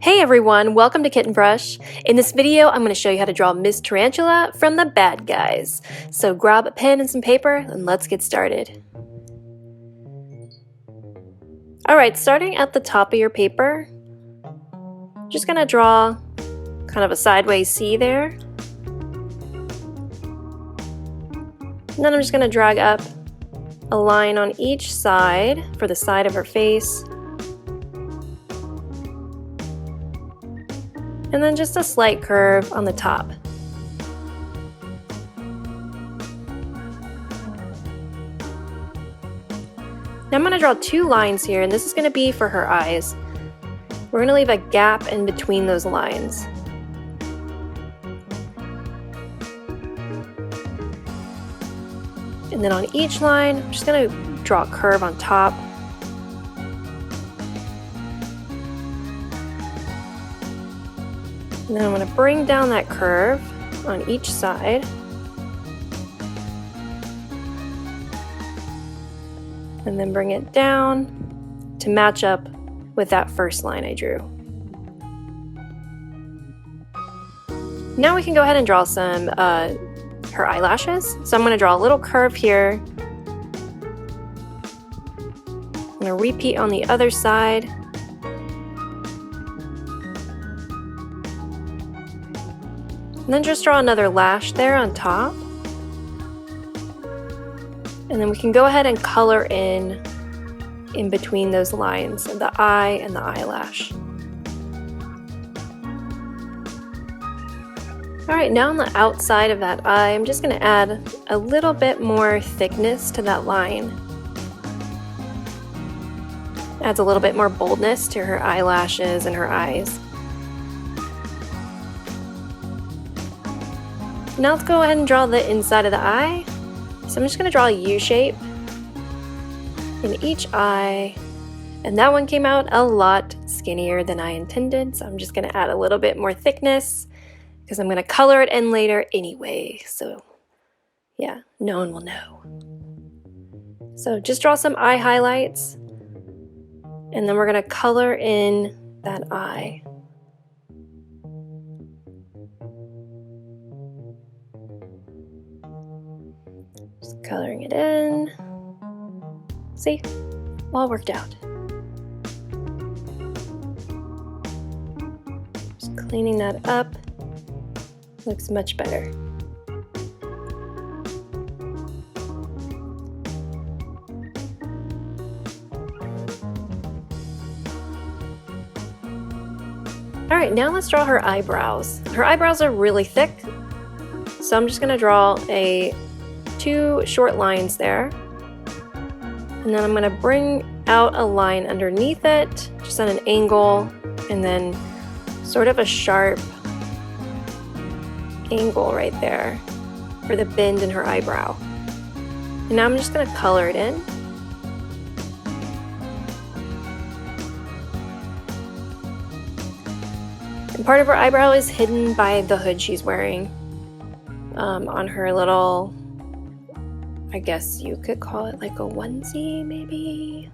Hey everyone, welcome to Kitten Brush. In this video, I'm going to show you how to draw Miss Tarantula from the bad guys. So grab a pen and some paper and let's get started. Alright, starting at the top of your paper, just going to draw kind of a sideways C there. And then I'm just going to drag up a line on each side for the side of her face. And then just a slight curve on the top. Now I'm going to draw two lines here, and this is going to be for her eyes. We're going to leave a gap in between those lines. And then on each line, I'm just going to draw a curve on top. And then I'm going to bring down that curve on each side. And then bring it down to match up with that first line I drew. Now we can go ahead and draw some her eyelashes. So I'm going to draw a little curve here. I'm going to repeat on the other side. And then just draw another lash there on top. And then we can go ahead and color in between those lines of the eye and the eyelash. Alright, now on the outside of that eye, I'm just going to add a little bit more thickness to that line. Adds a little bit more boldness to her eyelashes and her eyes. Now let's go ahead and draw the inside of the eye. So I'm just going to draw a U shape in each eye, and that one came out a lot skinnier than I intended, so I'm just going to add a little bit more thickness because I'm going to color it in later anyway, so yeah, no one will know. So just draw some eye highlights, and then we're going to color in that eye. Just coloring it in. See? All worked out. Just cleaning that up. Looks much better. Alright, now let's draw her eyebrows. Her eyebrows are really thick, so I'm just going to draw two short lines there, and then I'm going to bring out a line underneath it just at an angle, and then sort of a sharp angle right there for the bend in her eyebrow. And now I'm just going to color it in. And part of her eyebrow is hidden by the hood she's wearing on her little, I guess you could call it like a onesie, maybe?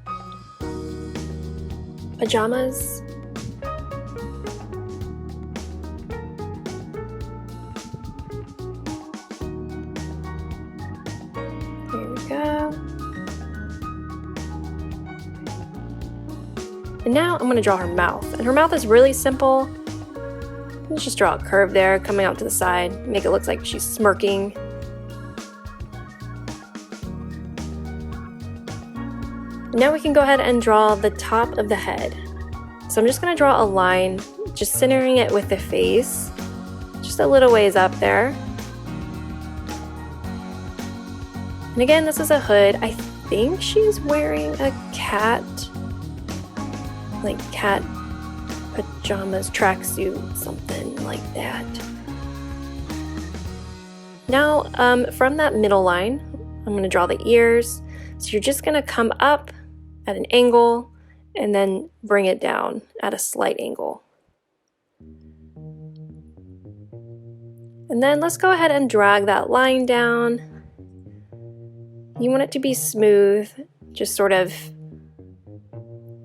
Pajamas? There we go. And now I'm going to draw her mouth. And her mouth is really simple. Let's just draw a curve there coming out to the side, make it look like she's smirking. Now we can go ahead and draw the top of the head. So I'm just going to draw a line, just centering it with the face, just a little ways up there. And again, this is a hood. I think she's wearing a cat pajamas, tracksuit, something like that. Now, from that middle line, I'm going to draw the ears. So you're just going to come up at an angle and then bring it down at a slight angle. And then let's go ahead and drag that line down. You want it to be smooth, just sort of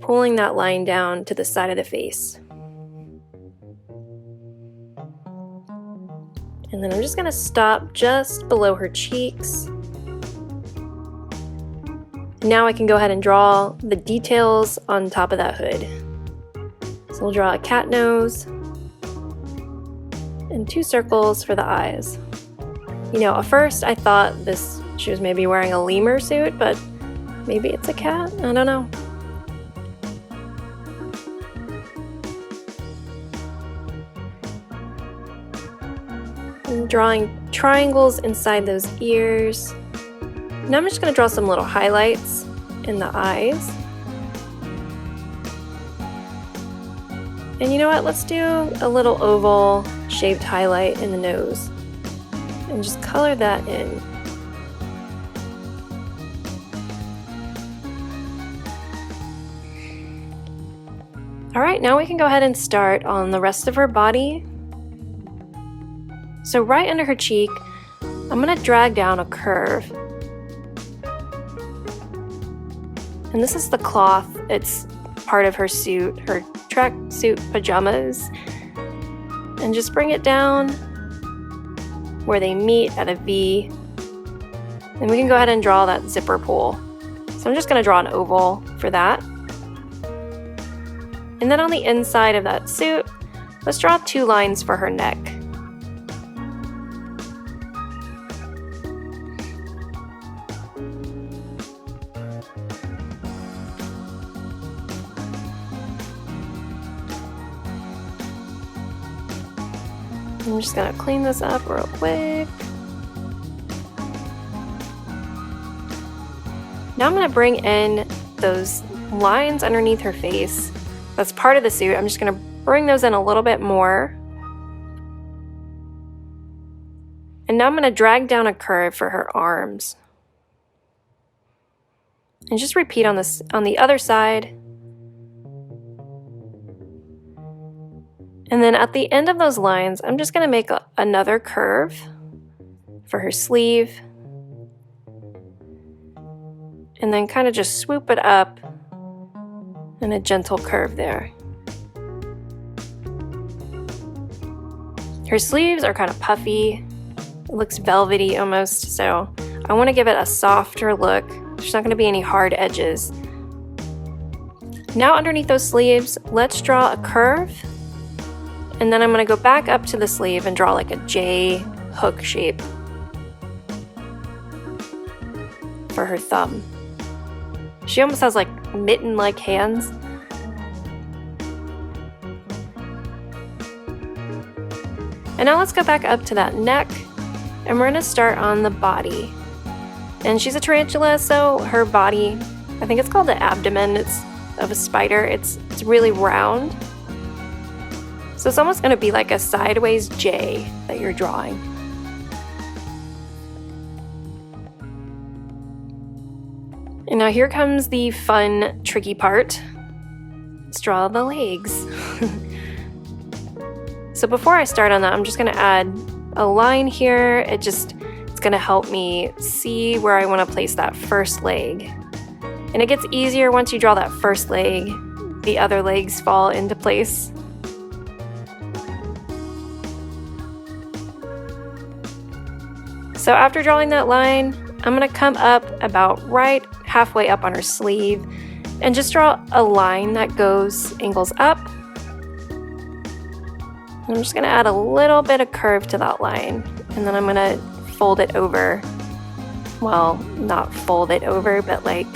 pulling that line down to the side of the face. And then I'm just gonna stop just below her cheeks. Now I can go ahead and draw the details on top of that hood. So we'll draw a cat nose and 2 circles for the eyes. You know, at first I thought she was maybe wearing a lemur suit, but maybe it's a cat? I don't know. I'm drawing triangles inside those ears. Now I'm just going to draw some little highlights in the eyes. And you know what? Let's do a little oval shaped highlight in the nose. And just color that in. Alright, now we can go ahead and start on the rest of her body. So right under her cheek, I'm going to drag down a curve. And this is the cloth. It's part of her suit, her tracksuit pajamas. And just bring it down where they meet at a V. And we can go ahead and draw that zipper pull. So I'm just going to draw an oval for that. And then on the inside of that suit, let's draw 2 lines for her neck. I'm just gonna clean this up real quick. Now I'm gonna bring in those lines underneath her face. That's part of the suit. I'm just gonna bring those in a little bit more. And now I'm gonna drag down a curve for her arms. And just repeat on this on the other side. And then at the end of those lines, I'm just going to make another curve for her sleeve. And then kind of just swoop it up in a gentle curve there. Her sleeves are kind of puffy. It looks velvety almost, so I want to give it a softer look. There's not going to be any hard edges. Now underneath those sleeves, let's draw a curve. And then I'm going to go back up to the sleeve and draw like a J hook shape for her thumb. She almost has like mitten-like hands. And now let's go back up to that neck and we're going to start on the body. And she's a tarantula, so her body, I think it's called the abdomen, it's of a spider. It's really round. So it's almost going to be like a sideways J that you're drawing. And now here comes the fun, tricky part. Let's draw the legs. So before I start on that, I'm just going to add a line here. It's going to help me see where I want to place that first leg. And it gets easier once you draw that first leg. The other legs fall into place. So after drawing that line, I'm going to come up about right halfway up on her sleeve and just draw a line that angles up. I'm just going to add a little bit of curve to that line, and then I'm going to fold it over. Well, not fold it over, but like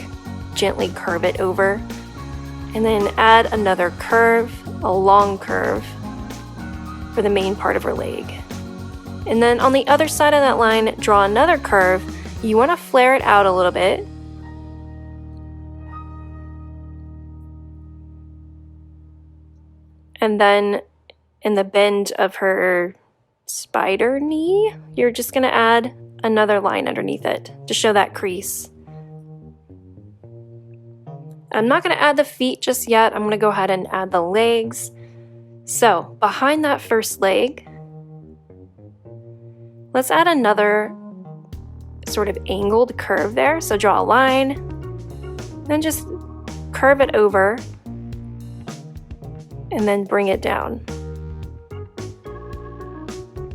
gently curve it over. And then add another curve, a long curve, for the main part of her leg. And then on the other side of that line, draw another curve. You want to flare it out a little bit. And then in the bend of her spider knee, you're just going to add another line underneath it to show that crease. I'm not going to add the feet just yet. I'm going to go ahead and add the legs. So behind that first leg, let's add another sort of angled curve there. So draw a line, then just curve it over. and then bring it down.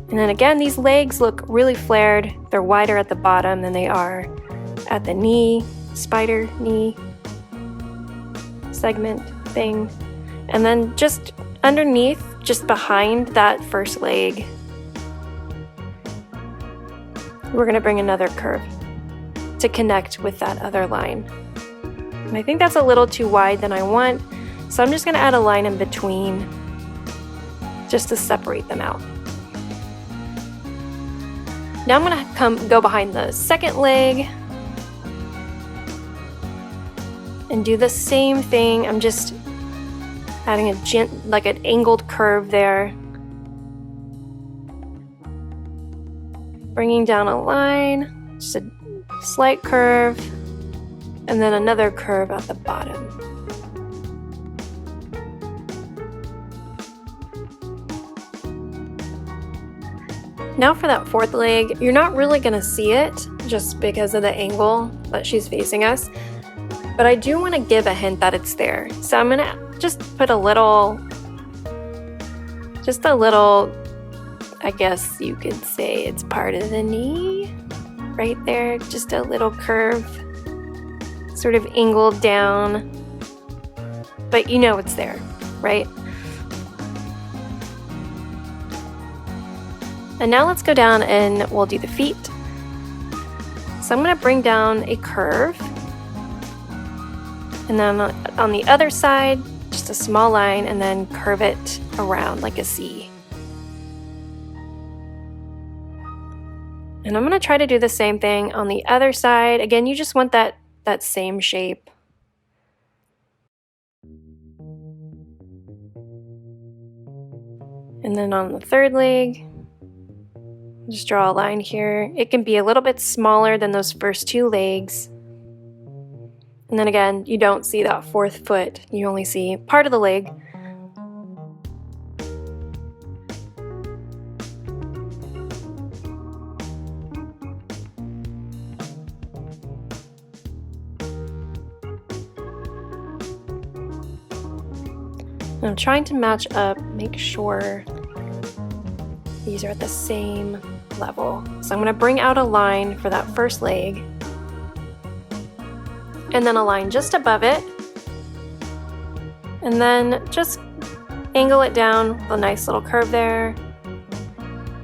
And then again, these legs look really flared. They're wider at the bottom than they are at the knee, spider knee segment thing. And then just underneath, just behind that first leg, we're gonna bring another curve to connect with that other line. And I think that's a little too wide than I want, so I'm just gonna add a line in between just to separate them out. Now I'm gonna go behind the second leg and do the same thing. I'm just adding like an angled curve there. Bringing down a line, just a slight curve, and then another curve at the bottom. Now for that fourth leg, you're not really gonna see it just because of the angle that she's facing us, but I do want to give a hint that it's there. So I'm gonna just put a little, I guess you could say it's part of the knee, right there, just a little curve, sort of angled down, but you know it's there, right? And now let's go down and we'll do the feet. So I'm gonna bring down a curve, and then on the other side, just a small line, and then curve it around like a C. And I'm gonna try to do the same thing on the other side. Again, you just want that same shape. And then on the third leg, just draw a line here. It can be a little bit smaller than those first two legs. And then again, you don't see that fourth foot. You only see part of the leg. And I'm trying to match up, make sure these are at the same level. So I'm going to bring out a line for that first leg, and then a line just above it, and then just angle it down with a nice little curve there.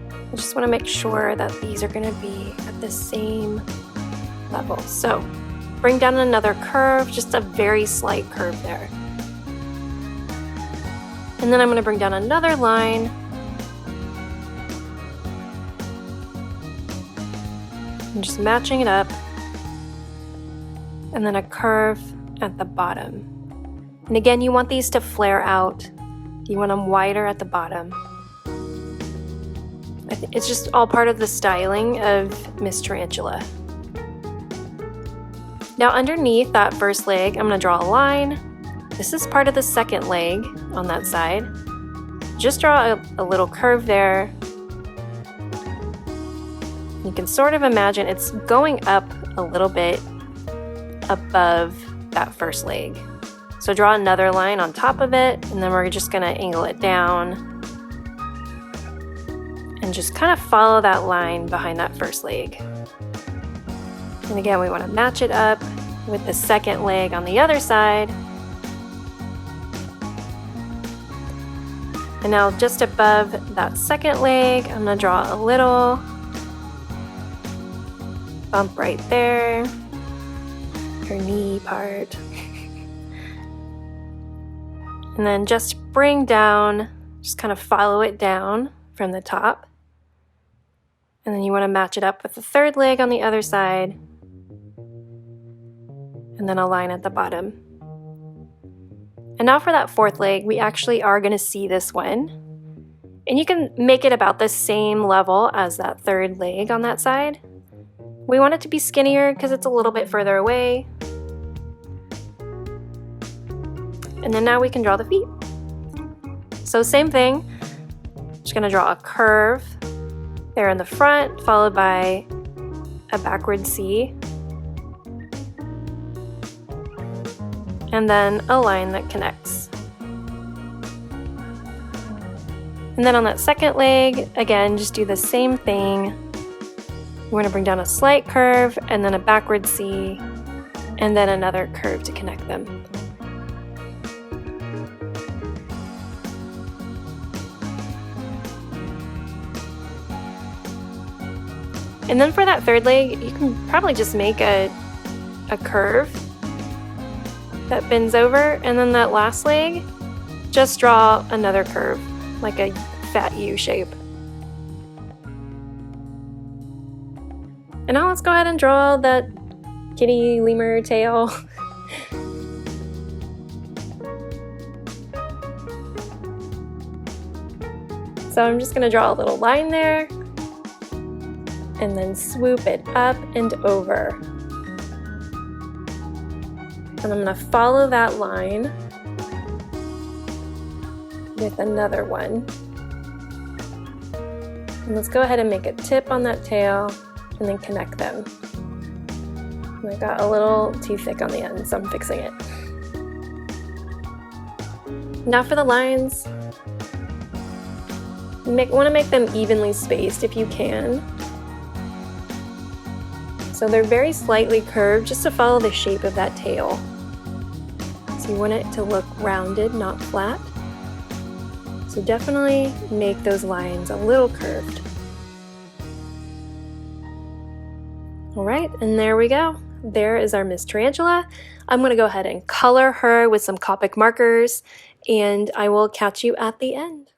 I just want to make sure that these are going to be at the same level. So bring down another curve, just a very slight curve there. And then I'm going to bring down another line, and just matching it up, and then a curve at the bottom. And again, you want these to flare out. You want them wider at the bottom. It's just all part of the styling of Miss Tarantula. Now underneath that first leg, I'm going to draw a line. This is part of the second leg on that side. Just draw a little curve there. You can sort of imagine it's going up a little bit above that first leg. So draw another line on top of it, and then we're just gonna angle it down and just kind of follow that line behind that first leg. And again, we want to match it up with the second leg on the other side. And now just above that second leg, I'm gonna draw a little bump right there, her knee part. And then just bring down, just kind of follow it down from the top. And then you want to match it up with the third leg on the other side. And then a line at the bottom. And now for that fourth leg, we actually are going to see this one. And you can make it about the same level as that third leg on that side. We want it to be skinnier because it's a little bit further away. And then now we can draw the feet. So same thing, just gonna draw a curve there in the front, followed by a backward C. And then a line that connects. And then on that second leg, again, just do the same thing. We're going to bring down a slight curve and then a backward C and then another curve to connect them. And then for that third leg, you can probably just make a curve that bends over, and then that last leg, just draw another curve, like a fat U shape. And now let's go ahead and draw that kitty lemur tail. So I'm just gonna draw a little line there, and then swoop it up and over. And I'm gonna follow that line with another one. And let's go ahead and make a tip on that tail and then connect them. And I got a little too thick on the end, so I'm fixing it. Now for the lines, you want to make them evenly spaced if you can. So they're very slightly curved just to follow the shape of that tail. So you want it to look rounded, not flat. So definitely make those lines a little curved. All right, and there we go. There is our Miss Tarantula. I'm gonna go ahead and color her with some COPIC markers, and I will catch you at the end.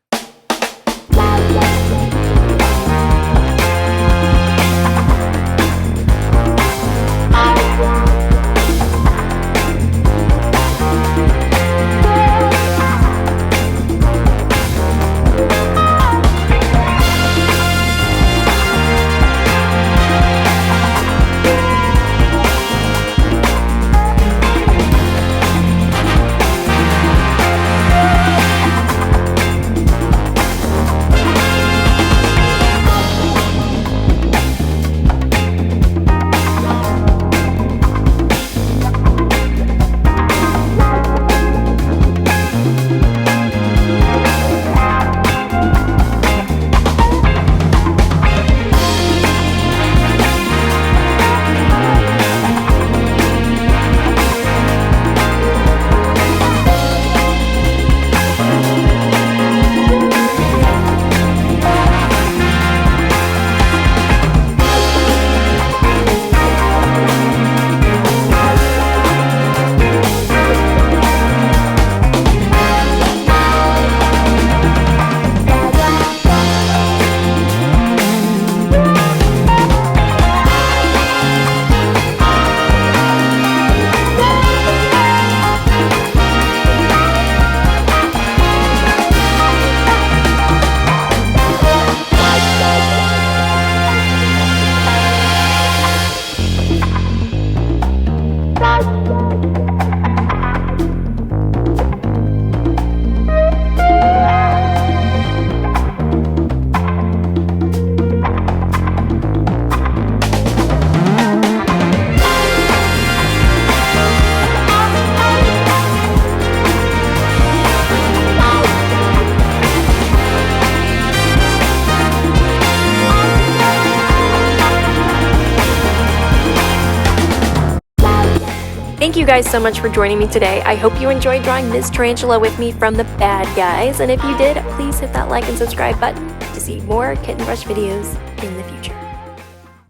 Thank you guys so much for joining me today. I hope you enjoyed drawing Miss Tarantula with me from the bad guys, and if you did, please hit that like and subscribe button to see more Kitten Brush videos in the future.